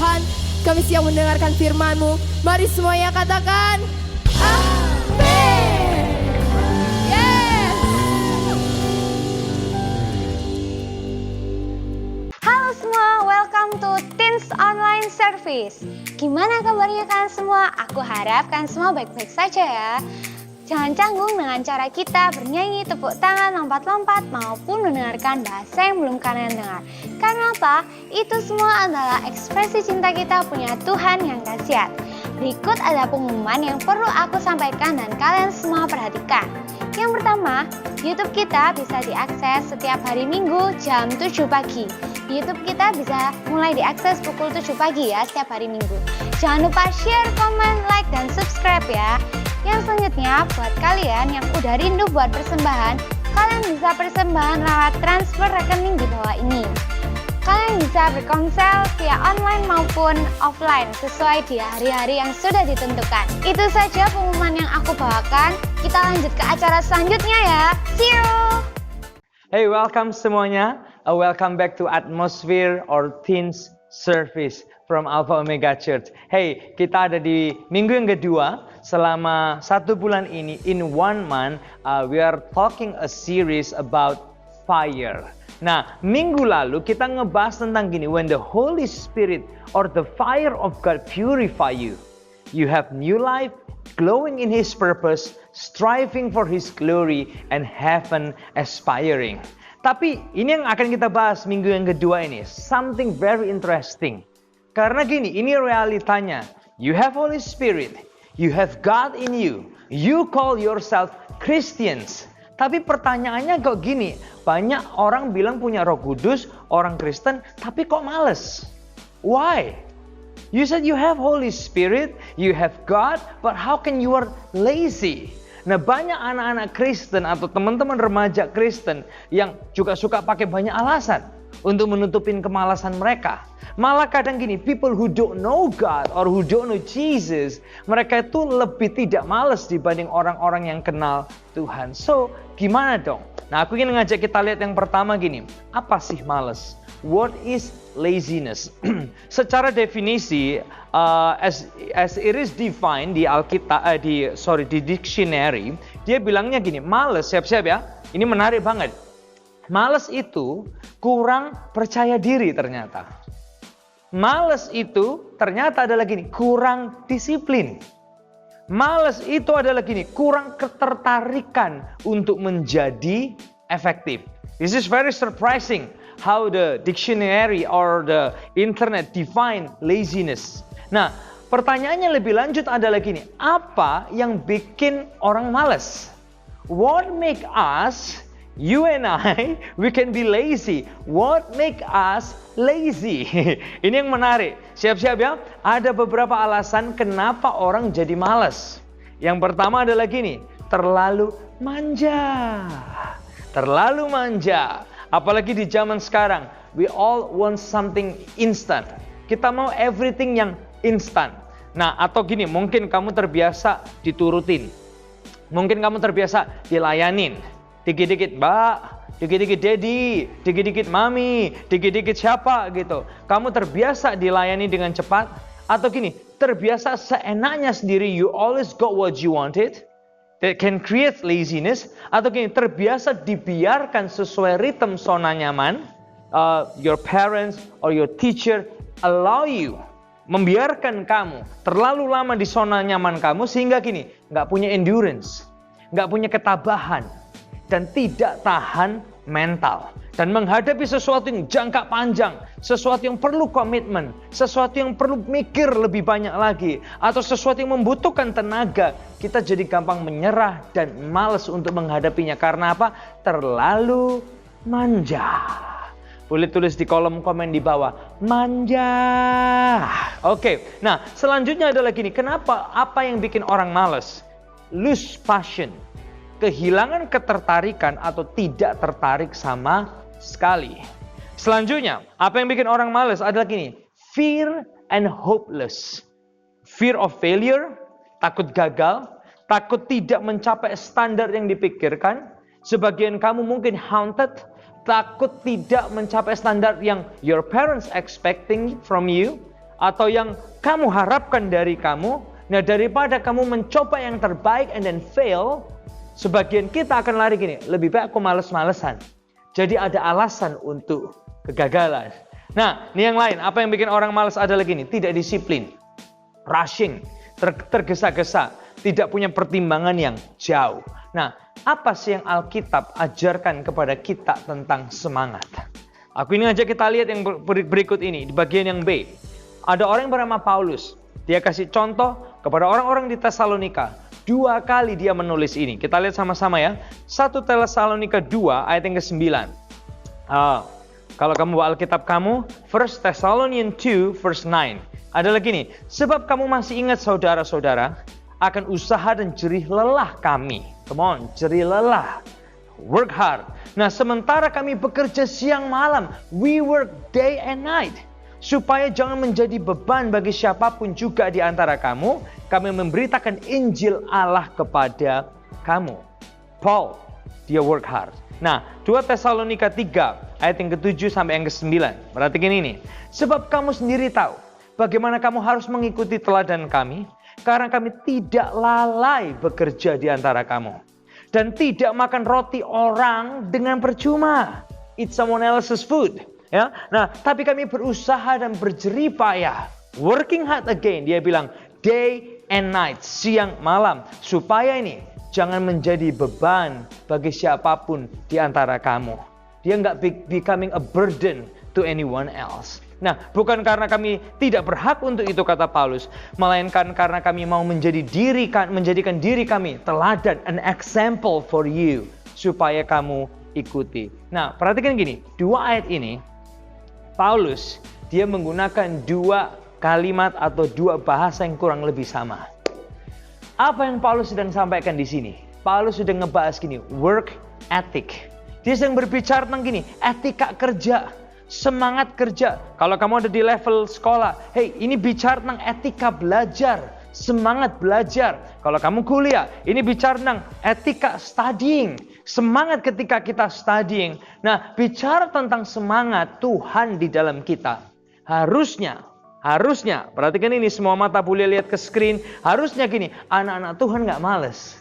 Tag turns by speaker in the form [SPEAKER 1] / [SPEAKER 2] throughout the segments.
[SPEAKER 1] Tuhan. Kami siap mendengarkan firman-Mu. Mari semuanya katakan, Amin. Yes.
[SPEAKER 2] Halo semua, welcome to Teens Online Service. Gimana kabarnya kalian semua? Aku harap kalian semua baik-baik saja ya. Jangan canggung dengan cara kita bernyanyi, tepuk tangan, lompat-lompat, maupun mendengarkan bahasa yang belum kalian dengar. Karena apa? Itu semua adalah ekspresi cinta kita punya Tuhan yang dahsyat. Berikut ada pengumuman yang perlu aku sampaikan dan kalian semua perhatikan. Yang pertama, YouTube kita bisa diakses setiap hari Minggu jam 7 pagi. YouTube kita bisa mulai diakses pukul 7 pagi ya setiap hari Minggu. Jangan lupa share, komen, like, dan subscribe ya. Yang selanjutnya, buat kalian yang udah rindu buat persembahan, kalian bisa persembahan lewat transfer rekening di bawah ini. Kalian bisa berkonsel via online maupun offline sesuai di hari-hari yang sudah ditentukan. Itu saja pengumuman yang aku bawakan. Kita lanjut ke acara selanjutnya ya. See you!
[SPEAKER 3] Hey, welcome semuanya. Welcome back to Atmosphere or Teens Service from Alpha Omega Church. Hey, kita ada di minggu yang kedua. Selama 1 bulan ini, in 1 month, we are talking a series about fire. Nah, minggu lalu kita ngebahas tentang gini, when the Holy Spirit or the fire of God purify you, you have new life, glowing in His purpose, striving for His glory, and heaven aspiring. Tapi ini yang akan kita bahas minggu yang kedua ini, something very interesting. Karena gini, ini realitanya, you have Holy Spirit, you have God in you. You call yourself Christians. Tapi pertanyaannya kok gini, banyak orang bilang punya Roh Kudus, orang Kristen, tapi kok males? Why? You said you have Holy Spirit, you have God, but how can you are lazy? Nah, banyak anak-anak Kristen atau teman-teman remaja Kristen yang juga suka pakai banyak alasan untuk menutupin kemalasan mereka. Malah kadang gini, people who don't know God or who don't know Jesus, mereka itu lebih tidak malas dibanding orang-orang yang kenal Tuhan. So, gimana dong? Nah, aku ingin ngajak kita lihat yang pertama gini, apa sih malas? What is laziness? Secara definisi, as it is defined di Alkitab, di dictionary, dia bilangnya gini, malas, siap-siap ya, ini menarik banget. Malas itu kurang percaya diri ternyata. Malas itu ternyata adalah gini, kurang disiplin. Malas itu adalah gini, kurang ketertarikan untuk menjadi efektif. This is very surprising how the dictionary or the internet define laziness. Nah, pertanyaannya lebih lanjut adalah gini, apa yang bikin orang malas? What make us, you and I, we can be lazy. What make us lazy? Ini yang menarik. Siap-siap ya. Ada beberapa alasan kenapa orang jadi malas. Yang pertama adalah gini, terlalu manja. Terlalu manja. Apalagi di zaman sekarang, we all want something instant. Kita mau everything yang instant. Nah, atau gini, mungkin kamu terbiasa diturutin. Mungkin kamu terbiasa dilayanin. Dikit-dikit mbak, dikit-dikit daddy, dikit-dikit mami, dikit-dikit siapa gitu. Kamu terbiasa dilayani dengan cepat. Atau gini, terbiasa seenaknya sendiri, you always got what you wanted. That can create laziness. Atau gini, terbiasa dibiarkan sesuai ritme zona nyaman. Your parents or your teacher allow you, membiarkan kamu terlalu lama di zona nyaman kamu sehingga gini, nggak punya endurance, nggak punya ketabahan, dan tidak tahan mental. Dan menghadapi sesuatu yang jangka panjang, sesuatu yang perlu komitmen, sesuatu yang perlu mikir lebih banyak lagi, atau sesuatu yang membutuhkan tenaga, kita jadi gampang menyerah dan malas untuk menghadapinya. Karena apa? Terlalu manja. Boleh tulis di kolom komen di bawah, manja. Oke, nah selanjutnya adalah gini, kenapa? Apa yang bikin orang malas? Lose passion. Kehilangan ketertarikan atau tidak tertarik sama sekali. Selanjutnya, apa yang bikin orang malas adalah gini, fear and hopeless. Fear of failure, takut gagal, takut tidak mencapai standar yang dipikirkan. Sebagian kamu mungkin haunted, takut tidak mencapai standar yang your parents expecting from you. atau yang kamu harapkan dari kamu. Nah, daripada kamu mencoba yang terbaik and then fail, sebagian kita akan lari gini, lebih baik aku males-malesan. Jadi ada alasan untuk kegagalan. Nah, ini yang lain. Apa yang bikin orang malas adalah gini, tidak disiplin, rushing, tergesa-gesa, tidak punya pertimbangan yang jauh. Nah, apa sih yang Alkitab ajarkan kepada kita tentang semangat? Aku ini ngajak kita lihat yang berikut ini, di bagian yang B. Ada orang yang bernama Paulus. Dia kasih contoh kepada orang-orang di Tesalonika. 2 kali dia menulis ini. Kita lihat sama-sama ya. 1 Tesalonika 2 ayat yang ke-9. Kalau kamu bawa Alkitab kamu, 1 Thessalonians 2 verse 9. Ada lagi nih. Sebab kamu masih ingat saudara-saudara akan usaha dan jerih lelah kami. Come on, jerih lelah. Work hard. Nah, sementara kami bekerja siang malam, we work day and night. Supaya jangan menjadi beban bagi siapapun juga di antara kamu, kami memberitakan Injil Allah kepada kamu. Paul, dia work hard. Nah, 2 Tesalonika 3 ayat yang ke-7 sampai yang ke-9. Perhatikan ini. Sebab kamu sendiri tahu bagaimana kamu harus mengikuti teladan kami, karena kami tidak lalai bekerja di antara kamu. Dan tidak makan roti orang dengan percuma. Eat someone else's food. Ya, nah, tapi kami berusaha dan berjerih payah. Working hard again, dia bilang day and night, siang malam. Supaya ini jangan menjadi beban bagi siapapun di antara kamu. Dia nggak becoming a burden to anyone else. Nah, bukan karena kami tidak berhak untuk itu, kata Paulus, melainkan karena kami mau menjadikan diri kami teladan, an example for you, supaya kamu ikuti. Nah, perhatikan gini, 2 ayat ini, Paulus, dia menggunakan 2 kalimat atau 2 bahasa yang kurang lebih sama. Apa yang Paulus sedang sampaikan di sini? Paulus sedang ngebahas gini, work ethic. Dia sedang berbicara tentang gini, etika kerja. Semangat kerja. Kalau kamu ada di level sekolah, hey, ini bicara tentang etika belajar, semangat belajar. Kalau kamu kuliah, ini bicara tentang etika studying, semangat ketika kita studying. Nah, bicara tentang semangat Tuhan di dalam kita. Harusnya, perhatikan ini, semua mata boleh lihat ke screen. Harusnya gini, anak-anak Tuhan gak males.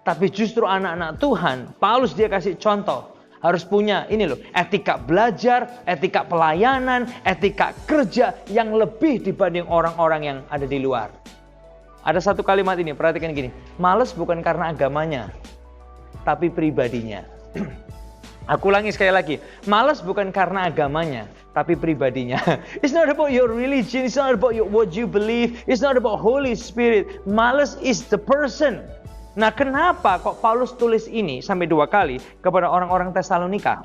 [SPEAKER 3] Tapi justru anak-anak Tuhan, Paulus dia kasih contoh. Harus punya ini loh, etika belajar, etika pelayanan, etika kerja yang lebih dibanding orang-orang yang ada di luar. Ada satu kalimat ini, perhatikan gini. Males bukan karena agamanya, tapi pribadinya. Aku ulangi sekali lagi. Males bukan karena agamanya, tapi pribadinya. It's not about your religion, it's not about what you believe, it's not about Holy Spirit. Males is the person. Nah, kenapa kok Paulus tulis ini sampai 2 kali kepada orang-orang Tesalonika?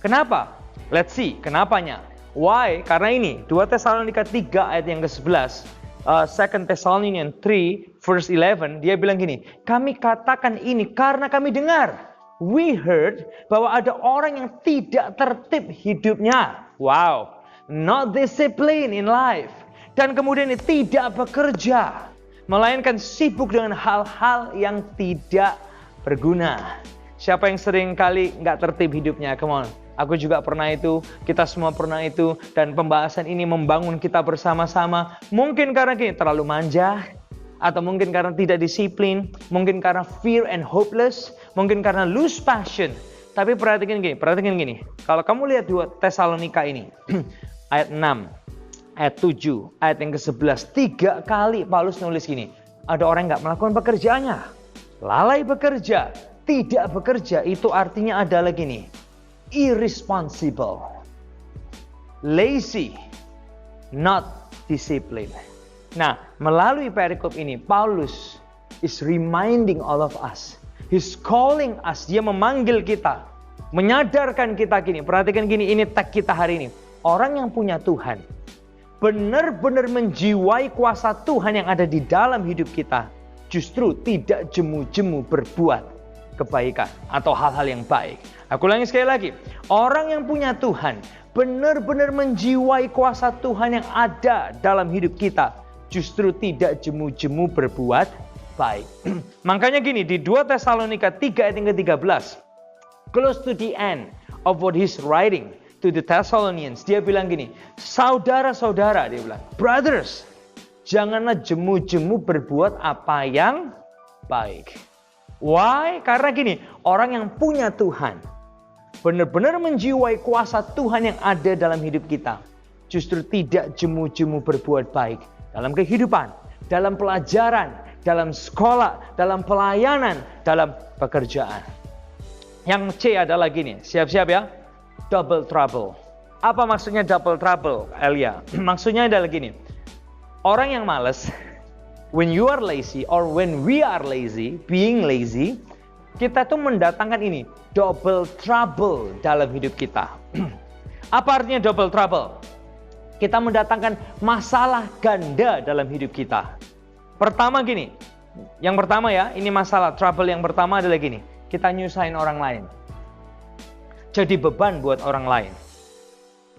[SPEAKER 3] Kenapa? Let's see, kenapanya. Why? Karena ini, 2 Tesalonika 3 ayat yang ke-11, 2 Thessalonians 3 verse 11, dia bilang gini, kami katakan ini karena kami dengar. We heard bahwa ada orang yang tidak tertib hidupnya. Wow, not discipline in life. Dan kemudian ini tidak bekerja, melainkan sibuk dengan hal-hal yang tidak berguna. Siapa yang sering kali nggak tertib hidupnya? Come on. Aku juga pernah itu, kita semua pernah itu. Dan pembahasan ini membangun kita bersama-sama. Mungkin karena gini, terlalu manja. Atau mungkin karena tidak disiplin. Mungkin karena fear and hopeless. Mungkin karena lose passion. Tapi perhatikan gini. Kalau kamu lihat 2 Tesalonika ini. Ayat 6. Ayat 7, ayat yang ke-11, 3 kali Paulus nulis gini. Ada orang yang gak melakukan pekerjaannya. Lalai bekerja, tidak bekerja, itu artinya adalah gini. Irresponsible. Lazy. Not disciplined. Nah, melalui perikop ini, Paulus is reminding all of us. He's calling us, dia memanggil kita. Menyadarkan kita gini, perhatikan gini, ini tag kita hari ini. Orang yang punya Tuhan, benar-benar menjiwai kuasa Tuhan yang ada di dalam hidup kita, justru tidak jemu-jemu berbuat kebaikan atau hal-hal yang baik. Aku ulangi sekali lagi. Orang yang punya Tuhan benar-benar menjiwai kuasa Tuhan yang ada dalam hidup kita, justru tidak jemu-jemu berbuat baik. Makanya gini, di 2 Tesalonika 3 ayat yang ke-13, close to the end of what he's writing, to the Thessalonians. Dia bilang gini, saudara-saudara, dia bilang, brothers, janganlah jemu-jemu berbuat apa yang baik. Why? Karena gini, orang yang punya Tuhan, benar-benar menjiwai kuasa Tuhan yang ada dalam hidup kita, justru tidak jemu-jemu berbuat baik dalam kehidupan, dalam pelajaran, dalam sekolah, dalam pelayanan, dalam pekerjaan. Yang C adalah gini, siap-siap ya, double trouble. Apa maksudnya double trouble, Elia? Maksudnya adalah gini, orang yang malas, when you are lazy or when we are lazy, being lazy, kita tuh mendatangkan ini, double trouble dalam hidup kita. Apa artinya double trouble? Kita mendatangkan masalah ganda dalam hidup kita. Pertama gini, yang pertama ya, ini masalah trouble yang pertama adalah gini, kita nyusahin orang lain. Jadi beban buat orang lain.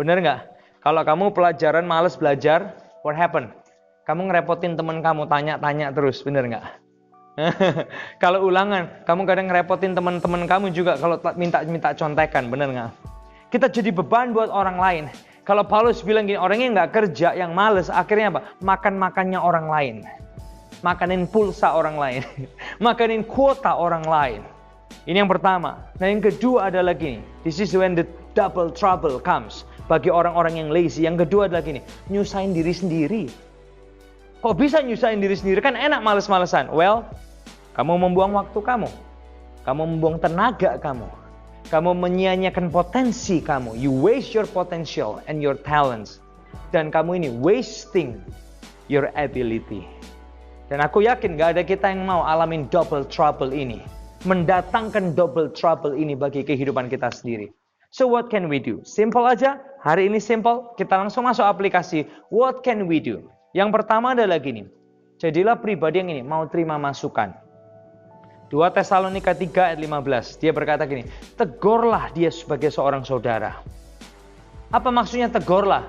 [SPEAKER 3] Bener nggak? Kalau kamu pelajaran males belajar, what happen? Kamu ngerepotin teman kamu, tanya-tanya terus, bener nggak? Kalau ulangan, kamu kadang ngerepotin teman-teman kamu juga kalau minta contekan, bener nggak? Kita jadi beban buat orang lain. Kalau Paulus bilang gini, orang yang nggak kerja, yang males, akhirnya apa? Makan-makannya orang lain. Makanin pulsa orang lain. Makanin kuota orang lain. Ini yang pertama. Nah yang kedua adalah gini. This is when the double trouble comes. Bagi orang-orang yang lazy. Yang kedua adalah gini. Nyusahin diri sendiri. Kok bisa nyusahin diri sendiri? Kan enak males-malesan. Well, kamu membuang waktu kamu. Kamu membuang tenaga kamu. Kamu menyia-nyiakan potensi kamu. You waste your potential and your talents. Dan kamu ini wasting your ability. Dan aku yakin gak ada kita yang mau alamin double trouble ini. Mendatangkan double trouble ini bagi kehidupan kita sendiri. So what can we do? Simple aja. Hari ini simple. Kita langsung masuk aplikasi. What can we do? Yang pertama adalah gini. Jadilah pribadi yang ini. Mau terima masukan. 2 Tesalonika 3 ayat 15. Dia berkata gini. Tegurlah dia sebagai seorang saudara. Apa maksudnya tegurlah?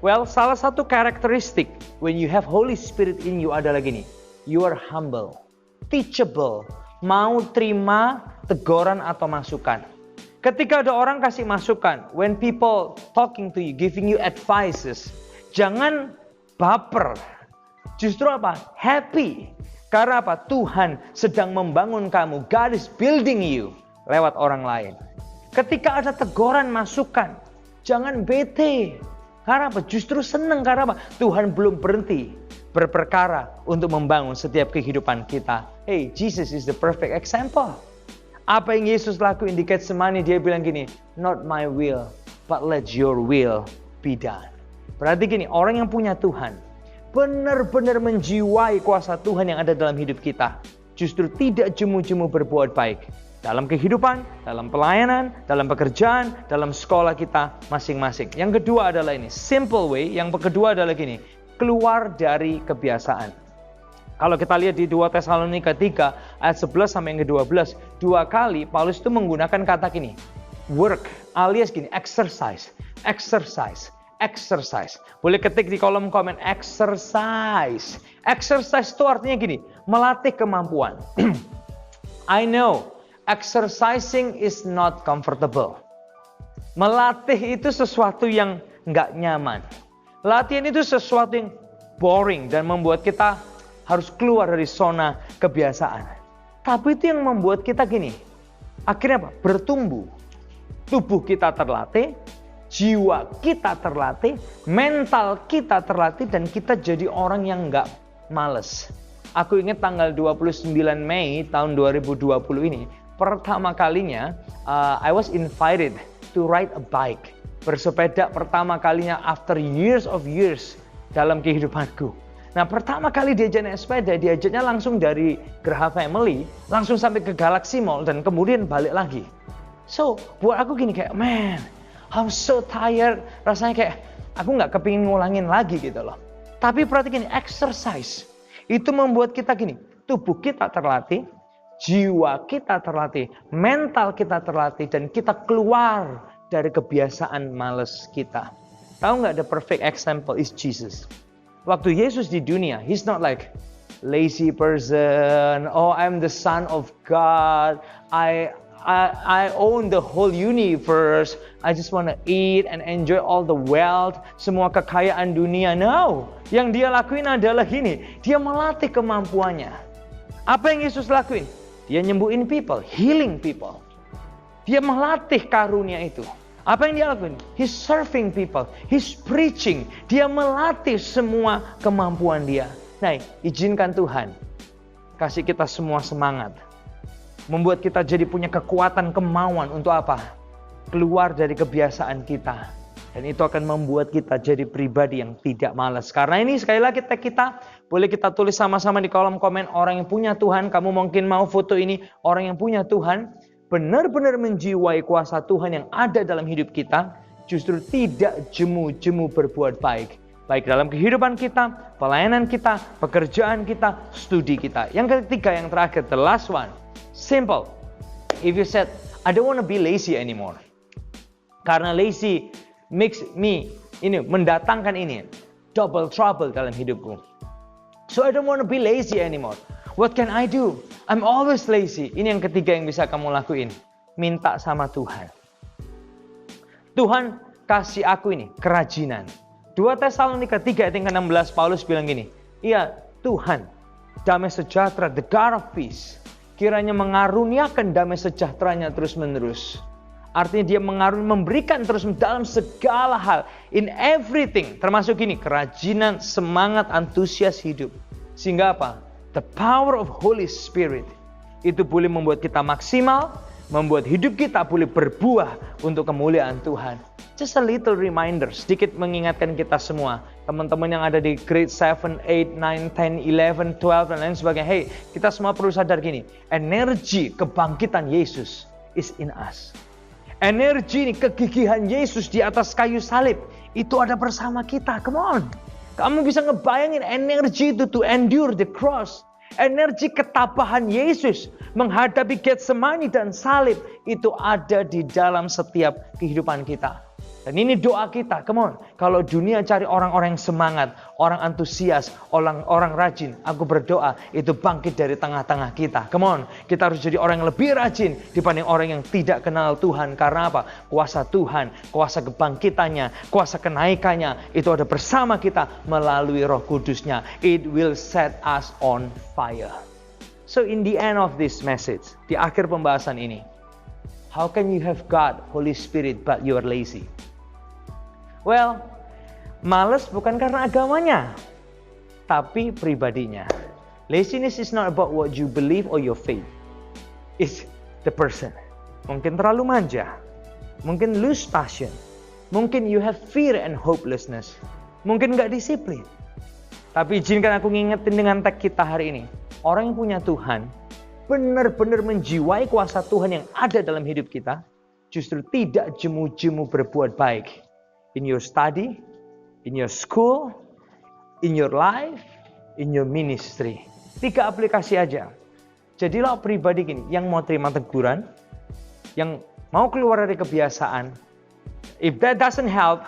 [SPEAKER 3] Well, salah satu karakteristik when you have Holy Spirit in you adalah gini. You are humble, teachable, mau terima teguran atau masukan. Ketika ada orang kasih masukan, when people talking to you, giving you advices, jangan baper. Justru apa? Happy. Karena apa? Tuhan sedang membangun kamu. God is building you lewat orang lain. Ketika ada teguran masukan, jangan bete. Karena apa? Justru senang. Karena apa? Tuhan belum berhenti berperkara untuk membangun setiap kehidupan kita. Hey, Jesus is the perfect example. Apa yang Yesus lakuin di Getsemani, dia bilang gini, not my will, but let your will be done. Berarti gini, orang yang punya Tuhan, benar-benar menjiwai kuasa Tuhan yang ada dalam hidup kita. Justru tidak jemu-jemu berbuat baik. Dalam kehidupan, dalam pelayanan, dalam pekerjaan, dalam sekolah kita masing-masing. Yang kedua adalah ini, simple way. Yang kedua adalah gini, keluar dari kebiasaan. Kalau kita lihat di 2 Tesalonika 3 ayat 11 sampai yang ke-12, 2 kali Paulus itu menggunakan kata gini, work alias gini, exercise. Boleh ketik di kolom komen exercise. Exercise itu artinya gini, melatih kemampuan. I know exercising is not comfortable. Melatih itu sesuatu yang nggak nyaman. Latihan itu sesuatu yang boring dan membuat kita harus keluar dari zona kebiasaan. Tapi itu yang membuat kita gini, akhirnya apa? Bertumbuh. Tubuh kita terlatih, jiwa kita terlatih, mental kita terlatih, dan kita jadi orang yang nggak males. Aku ingat tanggal 29 Mei tahun 2020 ini, pertama kalinya I was invited to ride a bike. Bersepeda pertama kalinya after years dalam kehidupanku. Nah pertama kali diajak naik sepeda, diajaknya langsung dari Geraha Family, langsung sampai ke Galaxy Mall, dan kemudian balik lagi. So buat aku gini kayak, man, I'm so tired. Rasanya kayak, aku gak kepingin ngulangin lagi gitu loh. Tapi perhatikan, exercise itu membuat kita gini, tubuh kita terlatih, jiwa kita terlatih, mental kita terlatih, dan kita keluar dari kebiasaan males kita. Tahu nggak, the perfect example is Jesus. Waktu Yesus di dunia, he's not like lazy person. Oh, I'm the son of God. I own the whole universe. I just want to eat and enjoy all the wealth, semua kekayaan dunia. No, yang dia lakuin adalah gini, dia melatih kemampuannya. Apa yang Yesus lakuin? Dia nyembuhin people, healing people. Dia melatih karunia itu. Apa yang dia lakuin? He's serving people, he's preaching. Dia melatih semua kemampuan dia. Nah, izinkan Tuhan kasih kita semua semangat. Membuat kita jadi punya kekuatan, kemauan untuk apa? Keluar dari kebiasaan kita. Dan itu akan membuat kita jadi pribadi yang tidak malas. Karena ini sekali lagi kita boleh kita tulis sama-sama di kolom komen. Orang yang punya Tuhan, kamu mungkin mau foto ini. Orang yang punya Tuhan benar-benar menjiwai kuasa Tuhan yang ada dalam hidup kita. Justru tidak jemu-jemu berbuat baik. Baik dalam kehidupan kita, pelayanan kita, pekerjaan kita, studi kita. Yang ketiga, yang terakhir, the last one. Simple. If you said, I don't want to be lazy anymore. Karena lazy makes me, mendatangkan double trouble dalam hidupku. So I don't want to be lazy anymore. What can I do? I'm always lazy. Ini yang ketiga yang bisa kamu lakuin. Minta sama Tuhan. Tuhan kasih aku kerajinan. 2 Tesalonika 3 ayat yang ke-16 Paulus bilang gini. Iya Tuhan, damai sejahtera, the God of peace. Kiranya mengaruniakan damai sejahteranya terus-menerus. Artinya dia memberikan terus dalam segala hal. In everything. Termasuk kerajinan, semangat, antusias hidup. Sehingga apa? The power of Holy Spirit. Itu boleh membuat kita maksimal. Membuat hidup kita boleh berbuah untuk kemuliaan Tuhan. Just a little reminder. Sedikit mengingatkan kita semua. Teman-teman yang ada di grade 7, 8, 9, 10, 11, 12 dan lain sebagainya. Hey, kita semua perlu sadar gini. Energi kebangkitan Yesus is in us. Energi kegigihan Yesus di atas kayu salib. Itu ada bersama kita. Come on. Kamu bisa ngebayangin energi itu to endure the cross. Energi ketabahan Yesus menghadapi Getsemani dan salib. Itu ada di dalam setiap kehidupan kita. Dan ini doa kita, come on. Kalau dunia cari orang-orang yang semangat, orang antusias, orang rajin. Aku berdoa itu bangkit dari tengah-tengah kita. Come on, kita harus jadi orang yang lebih rajin dibanding orang yang tidak kenal Tuhan. Karena apa? Kuasa Tuhan, kuasa kebangkitannya, kuasa kenaikannya. Itu ada bersama kita melalui Roh Kudusnya. It will set us on fire. So in the end of this message, di akhir pembahasan ini. How can you have God, Holy Spirit, but you are lazy? Well, malas bukan karena agamanya, tapi pribadinya. Laziness is not about what you believe or your faith. It's the person. Mungkin terlalu manja. Mungkin lose passion. Mungkin you have fear and hopelessness. Mungkin gak disiplin. Tapi izinkan aku ngingetin dengan tag kita hari ini. Orang yang punya Tuhan, benar-benar menjiwai kuasa Tuhan yang ada dalam hidup kita, justru tidak jemu-jemu berbuat baik. In your study, in your school, in your life, in your ministry. 3 aplikasi aja. Jadilah pribadi yang mau terima teguran, yang mau keluar dari kebiasaan. If that doesn't help,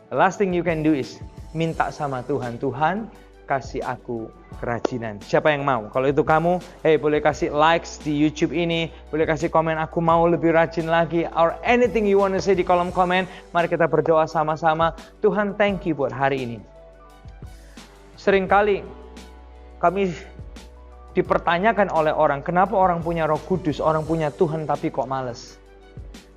[SPEAKER 3] the last thing you can do is minta sama Tuhan. Tuhan, kasih aku kerajinan. Siapa yang mau? Kalau itu kamu, boleh kasih likes di YouTube ini, boleh kasih komen aku mau lebih rajin lagi, or anything you want to say di kolom komen. Mari kita berdoa sama-sama. Tuhan, thank you buat hari ini. Seringkali kami dipertanyakan oleh orang, kenapa orang punya Roh Kudus, orang punya Tuhan tapi kok males?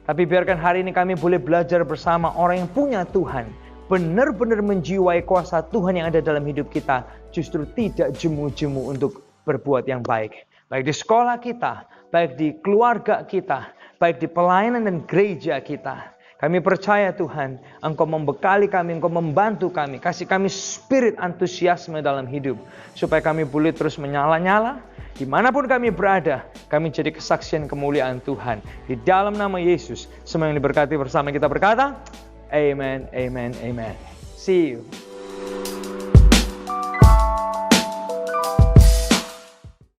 [SPEAKER 3] Tapi biarkan hari ini kami boleh belajar bersama orang yang punya Tuhan. Benar-benar menjiwai kuasa Tuhan yang ada dalam hidup kita. Justru tidak jemu-jemu untuk berbuat yang baik. Baik di sekolah kita, baik di keluarga kita, baik di pelayanan dan gereja kita. Kami percaya Tuhan, Engkau membekali kami, Engkau membantu kami. Kasih kami spirit antusiasme dalam hidup. Supaya kami boleh terus menyala-nyala. Dimanapun kami berada, kami jadi kesaksian kemuliaan Tuhan. Di dalam nama Yesus, semua yang diberkati bersama kita berkata, Amen, amen, amen. See you.